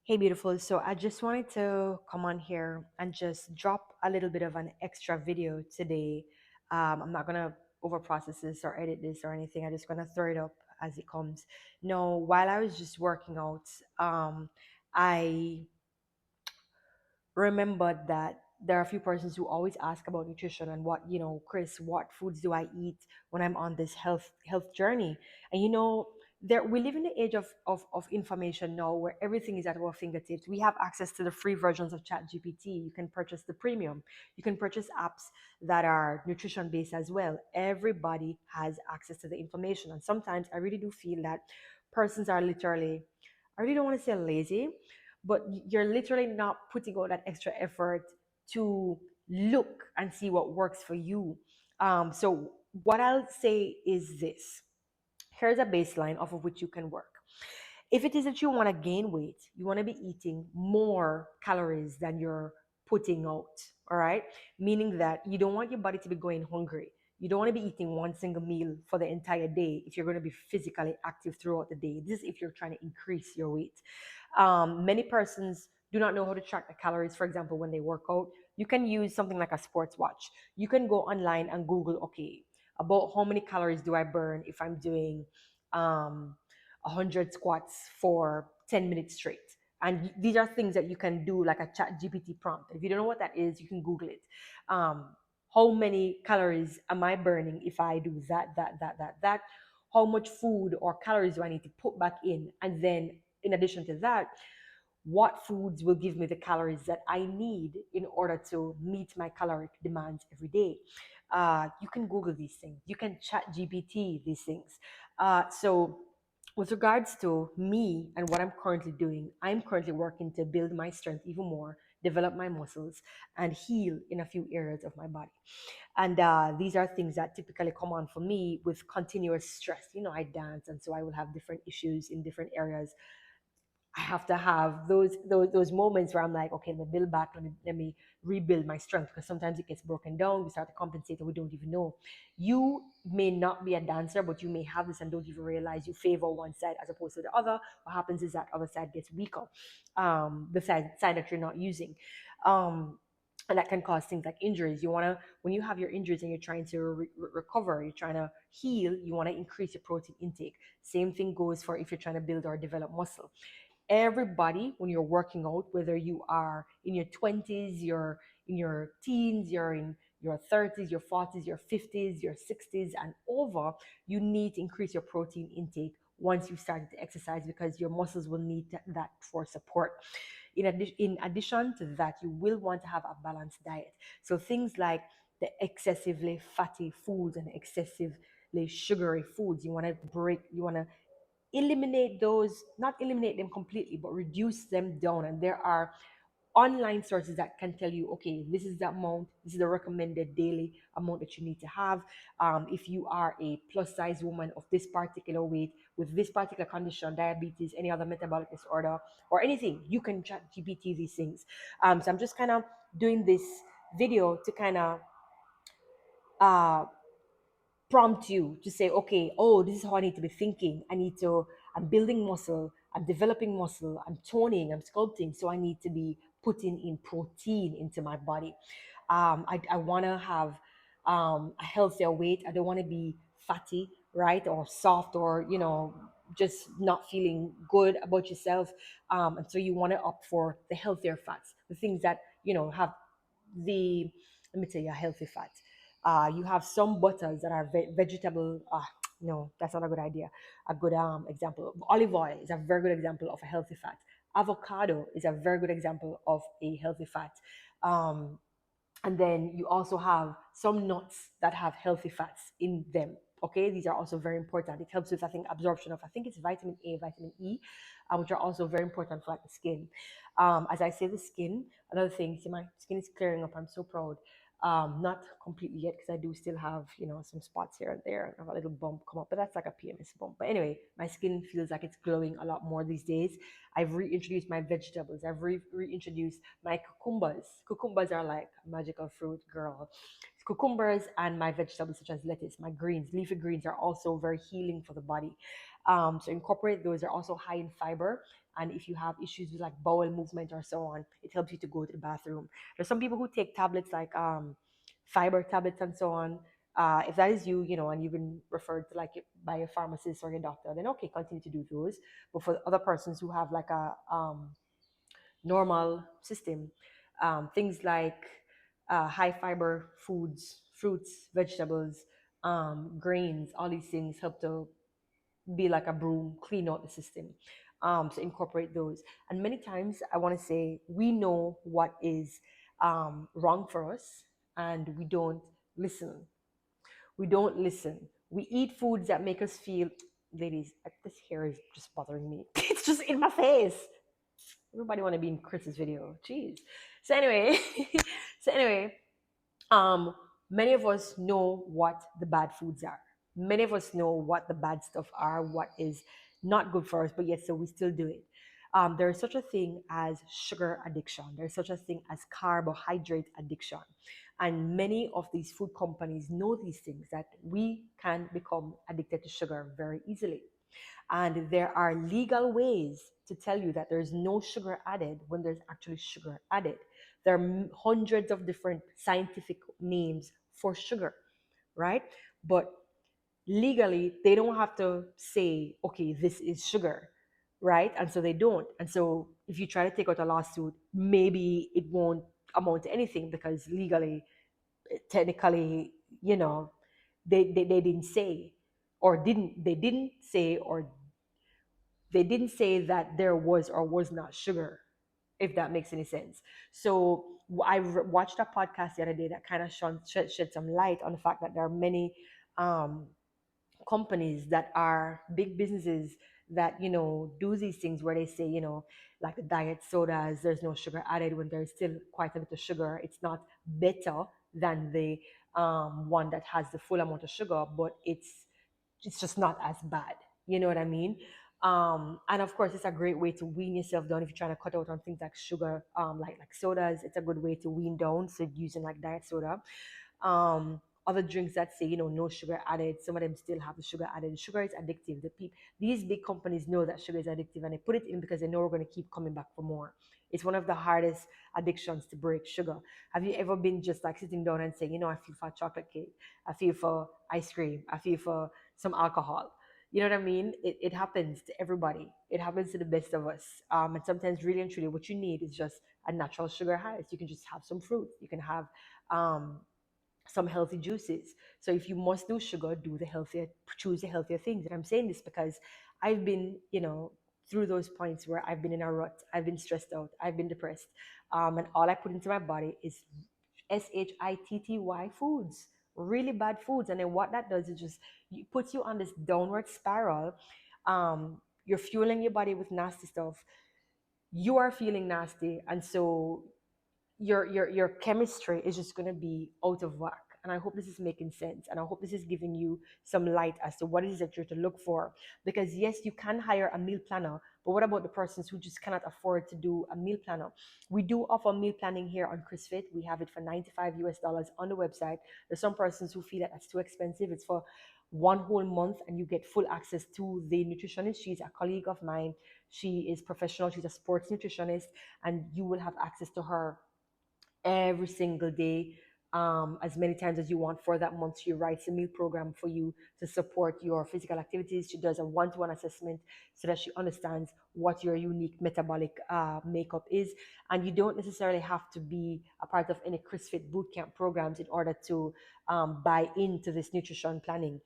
Hey, beautiful. So I just wanted to come on here and just drop a little bit of an extra video today. I'm not gonna over process this or edit this or anything. I'm just gonna throw it up as it comes. No, while I was just working out, I remembered that there are a few persons who always ask about nutrition and what, Chris, what foods do I eat when I'm on this health journey? And there we live in the age of information now where everything is at our fingertips. We have access to the free versions of ChatGPT. You can purchase the premium. You can purchase apps that are nutrition based as well. Everybody has access to the information. And sometimes I really do feel that persons are literally, I really don't want to say lazy, but you're literally not putting out that extra effort to look and see what works for you. So what I'll say is this: here's a baseline off of which you can work. If it is that you want to gain weight, you want to be eating more calories than you're putting out, all right? Meaning that you don't want your body to be going hungry. You don't want to be eating one single meal for the entire day if you're going to be physically active throughout the day. This is if you're trying to increase your weight. Many persons do not know how to track the calories. For example, when they work out, you can use something like a sports watch. You can go online and Google, okay, about how many calories do I burn if I'm doing um, 100 squats for 10 minutes straight. And these are things that you can do like a chat GPT prompt. If you don't know what that is, you can Google it. Um, how many calories am I burning if I do that? How much food or calories do I need to put back in? And then in addition to that, what foods will give me the calories that I need in order to meet my caloric demands every day. You can Google these things. You can chat GPT these things. So with regards to me and what I'm currently doing, I'm currently working to build my strength even more, develop my muscles, and heal in a few areas of my body. And these are things that typically come on for me with continuous stress. I dance, and so I will have different issues in different areas. I have to have those moments where I'm like, okay, let me build back, let me rebuild my strength, because sometimes it gets broken down. We start to compensate and we don't even know. You may not be a dancer, but you may have this and don't even realize you favor one side as opposed to the other. What happens is that other side gets weaker, the side that you're not using. Um, and that can cause things like injuries. When you have your injuries and you're trying to recover, you're trying to heal, you want to increase your protein intake. Same thing goes for if you're trying to build or develop muscle. Everybody, when you're working out, whether you are in your 20s, you're in your teens, you're in your 30s, your 40s, your 50s, your 60s and over, you need to increase your protein intake once you start to exercise, because your muscles will need that for support. In addition to that, you will want to have a balanced diet. So things like the excessively fatty foods and excessively sugary foods, you want to eliminate those, not eliminate them completely, but reduce them down. And there are online sources that can tell you, okay, this is the amount, this is the recommended daily amount that you need to have. If you are a plus size woman of this particular weight with this particular condition, diabetes, any other metabolic disorder, or anything, you can chat GPT these things. So I'm just kind of doing this video to kind of uh, prompt you to say, okay, oh, this is how I need to be thinking. I'm building muscle, I'm developing muscle, I'm toning, I'm sculpting. So I need to be putting in protein into my body. I want to have a healthier weight. I don't want to be fatty, right? Or soft, or, just not feeling good about yourself. And so you want to opt for the healthier fats, the things that, have the, let me tell you, a healthy fat. You have some butters that are vegetable. No, that's not a good idea. A good example: olive oil is a very good example of a healthy fat. Avocado is a very good example of a healthy fat. Um, and then you also have some nuts that have healthy fats in them. Okay, these are also very important. It helps with, I think, absorption of, I think it's vitamin A, vitamin E, which are also very important for like the skin. As I say, the skin. Another thing, see, my skin is clearing up. I'm so proud. Not completely yet, because I do still have, some spots here and there. I have a little bump come up, but that's like a PMS bump. But anyway, my skin feels like it's glowing a lot more these days. I've reintroduced my vegetables. I've reintroduced my cucumbers. Cucumbers are like a magical fruit, girl. Cucumbers and my vegetables such as lettuce, my greens, leafy greens are also very healing for the body. So incorporate those. They're also high in fiber. And if you have issues with like bowel movement or so on, it helps you to go to the bathroom. There's some people who take tablets like fiber tablets and so on. If that is you, and you've been referred to like by a pharmacist or your doctor, then okay, continue to do those. But for other persons who have like a normal system, things like high fiber foods, fruits, vegetables, grains, all these things help to be like a broom, clean out the system. So incorporate those. And many times I want to say we know what is wrong for us, and we don't listen. We don't listen. We eat foods that make us feel, ladies, this hair is just bothering me. It's just in my face. Everybody want to be in Chris's video. Jeez. So anyway, so anyway, um, many of us know what the bad foods are. Many of us know what the bad stuff are, what is not good for us, but yet so we still do it. There is such a thing as sugar addiction. There's such a thing as carbohydrate addiction. And many of these food companies know these things that we can become addicted to sugar very easily. And there are legal ways to tell you that there's no sugar added when there's actually sugar added. There are hundreds of different scientific names for sugar, right? But legally, they don't have to say, okay, this is sugar, right? And so they don't. And so if you try to take out a lawsuit, maybe it won't amount to anything because legally, technically, you know, they didn't say or didn't they didn't say or they didn't say that there was or was not sugar, if that makes any sense. So watched a podcast the other day that kind of shed some light on the fact that there are many um, companies that are big businesses that do these things where they say like the diet sodas, there's no sugar added when there's still quite a bit of sugar. It's not better than the one that has the full amount of sugar, but it's just not as bad. You know what I mean? And of course, it's a great way to wean yourself down if you're trying to cut out on things like sugar, like sodas. It's a good way to wean down. So using like diet soda, other drinks that say no sugar added, some of them still have the sugar added. Sugar is addictive. These big companies know that sugar is addictive, and they put it in because they know we're going to keep coming back for more. It's one of the hardest addictions to break, sugar. Have you ever been just like sitting down and saying, I feel for chocolate cake, I feel for ice cream, I feel for some alcohol? You know what I mean? It happens to everybody. It happens to the best of us. And sometimes, really and truly, what you need is just a natural sugar high. So you can just have some fruit. You can have um, some healthy juices. So if you must do sugar, choose the healthier things. And I'm saying this because I've been, through those points where I've been in a rut, I've been stressed out, I've been depressed, and all I put into my body is shitty foods, really bad foods. And then what that does is just puts you on this downward spiral. You're fueling your body with nasty stuff. You are feeling nasty, and so your chemistry is just going to be out of whack. And I hope this is making sense, and I hope this is giving you some light as to what it is that you're to look for. Because yes, you can hire a meal planner, but what about the persons who just cannot afford to do a meal planner? We do offer meal planning here on ChrisFit. We have it for $95 on the website. There's some persons who feel that that's too expensive. It's for one whole month, and you get full access to the nutritionist. She's a colleague of mine. She is professional. She's a sports nutritionist, and you will have access to her every single day, as many times as you want for that month. She writes a meal program for you to support your physical activities. She does a one-to-one assessment so that she understands what your unique metabolic makeup is. And you don't necessarily have to be a part of any ChrisFit bootcamp programs in order to buy into this nutrition planning.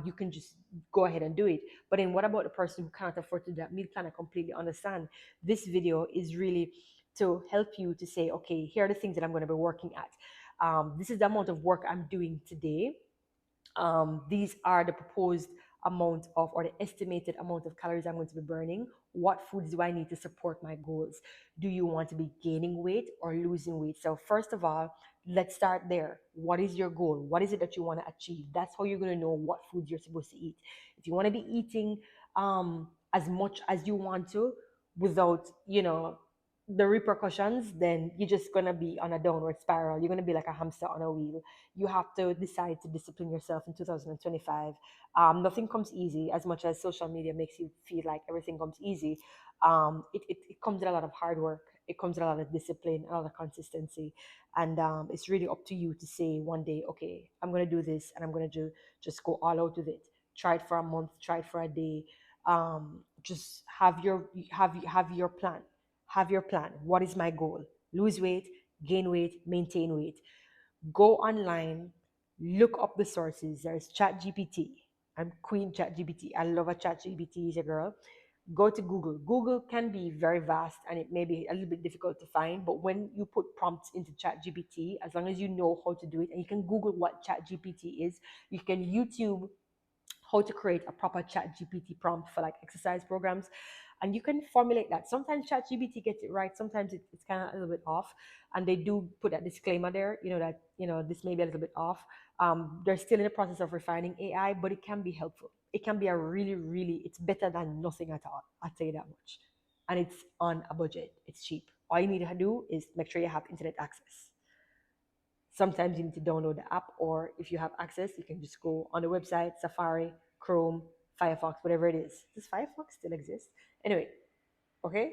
You can just go ahead and do it. But then what about the person who cannot afford to do that meal plan? I completely understand. This video is really to help you to say, okay, here are the things that I'm going to be working at. This is the amount of work I'm doing today. These are the proposed amount of, or the estimated amount of calories I'm going to be burning. What foods do I need to support my goals? Do you want to be gaining weight or losing weight? So first of all, let's start there. What is your goal? What is it that you want to achieve? That's how you're going to know what foods you're supposed to eat. If you want to be eating as much as you want to without, the repercussions, then you're just gonna be on a downward spiral. You're gonna be like a hamster on a wheel. You have to decide to discipline yourself in 2025. Nothing comes easy. As much as social media makes you feel like everything comes easy, it comes with a lot of hard work. It comes with a lot of discipline, a lot of consistency, and it's really up to you to say one day, okay, I'm gonna do this, and I'm gonna just go all out with it. Try it for a month. Try it for a day. Just have your plan. Have your plan. What is my goal? Lose weight, gain weight, maintain weight. Go online, look up the sources. There's ChatGPT. I'm Queen ChatGPT. I love a ChatGPT is a girl. Go to Google. Google can be very vast and it may be a little bit difficult to find, but when you put prompts into ChatGPT, as long as you know how to do it, and you can Google what ChatGPT is, you can YouTube how to create a proper chat gpt prompt for like exercise programs, and you can formulate that. Sometimes chat gpt gets it right, sometimes it's kind of a little bit off, and they do put that disclaimer there, that this may be a little bit off. They're still in the process of refining ai, but it can be helpful. It can be a really, really, it's better than nothing at all, I'll tell you that much. And it's on a budget, it's cheap. All you need to do is make sure you have internet access. Sometimes you need to download the app, or if you have access, you can just go on the website, Safari, Chrome, Firefox, whatever it is. Does Firefox still exist? Anyway, okay.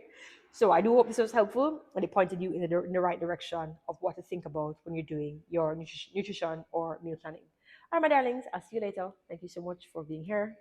So I do hope this was helpful and it pointed you in the right direction of what to think about when you're doing your nutrition or meal planning. All right, my darlings, I'll see you later. Thank you so much for being here.